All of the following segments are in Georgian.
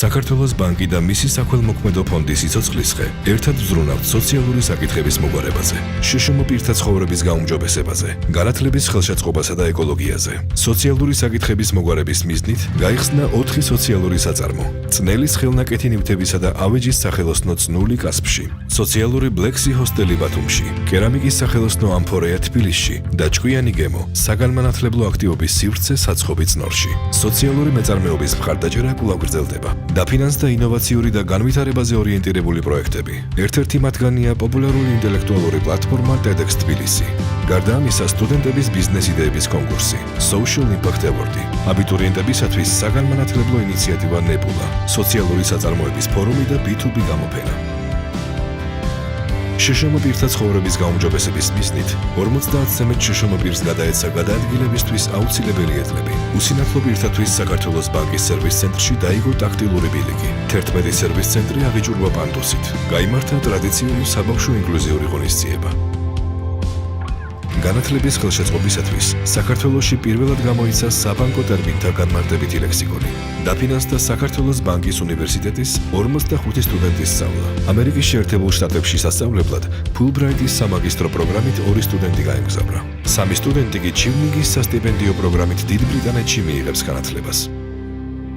საქართველოს ბანკი და მისი საქველმოქმედო ფონდი სიცოცხლისხე ერთად ვზრუნავთ სოციალური საკითხების მოგვარებაზე, შშმ პირთა ცხოვრების გაუმჯობესებაზე, განათლების ხელშეწყობასა და ეკოლოგიაზე. სოციალური საკითხების მოგვარების მიზნით გაიხსნა 4 სოციალური საწარმო: წნელის ხელნაკეთი ნივთებისა და ავეჯის სახელოსნო წნული კასპში, სოციალური ბლექსი ჰოსტელი ბათუმში, კერამიკის სახელოსნო ამფორეა თბილისში და ჭკვიანი გემო საგანმანათლებლო აქტივობის სივრცე საცხობი წნორში. სოციალური მეწარმეობის მხარდაჭერა კვლავ გრძელდება. დაფინანსდა ინოვაციური და განვითარებაზე ორიენტირებული პროექტები. ერთ-ერთი მათგანია პოპულარული ინტელექტუალური პლატფორმა TEDx თბილისი. გარდა ამისა, სტუდენტების ბიზნეს იდეების კონკურსი, Social Impact Award, აბიტურიენტებისათვის საგანმანათლებლო ინიციატივა Nebula, სოციალური საწარმოების ფორუმი და B2B გამოფენა. შშმ პირთა ცხოვრების გაუმჯობესების მიზნით 50-მ შშმ პირს გადაეცა გადაადგილებისთვის აუცილებელი ეტლები. უსინათლო პირთათვის საქართველოს ბანკის სერვის ცენტრში დაიგო ტაქტილური ბილიკი. 11 სერვის ცენტრი აღიჭურვა პანდუსით. გაიმართა ტრადიციული საბავშვო ინკლუზიური ღონისძიება. განათლების ხელშეწყობისათვის საქართველოში პირველად გამოიცა საბანკო ტერმინთა განმარტებითი ლექსიკონი. დაფინანსდა საქართველოს ბანკის უნივერსიტეტის 45 სტუდენტის სწავლა. ამერიკის შეერთებულ შტატებში სასწავლებლად ფულბრაიტის სამაგისტრო პროგრამით 2 სტუდენტი გაემგზავრა. 3 სტუდენტი კი ჩივნიგის სასტიპენდიო პროგრამით დიდ ბრიტანეთში მიიღებს განათლებას.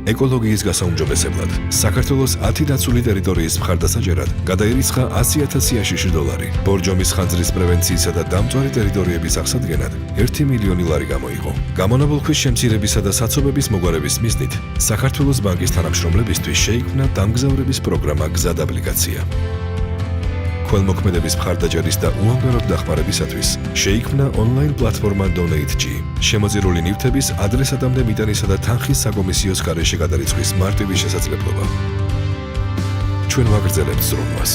ეკოლოგიის გასაუმჯობესებლად საქართველოს 10 დაცული ტერიტორიის მხარდასაჭერად გადაირიცხა $100,000 ბორჯომის ხანძრის პრევენციისა და დამწვარი ტერიტორიების აღსადგენად 1 მილიონი ლარი გამოიღო. გამონაბოლქვის შემცირებისა და საცობების მოგვარების მიზნით საქართველოს ბანკის თანამშრომლებისთვის შეიქმნა დამგზავრების პროგრამა გზად აპლიკაცია. ხელმოქმედების მხარდაჭერის და უანგაროდ დახმარებისათვის შეიქმნა ონლაინ პლატფორმა Donate-G. შემოწირული ნივთების ადრესატამდე მიტანისა და თანხის საკომისიოს გარეშე გადარიცხვის მარტივი შესაძლებლობა. ჩვენ ვაგრძელებთ ზრუნვას.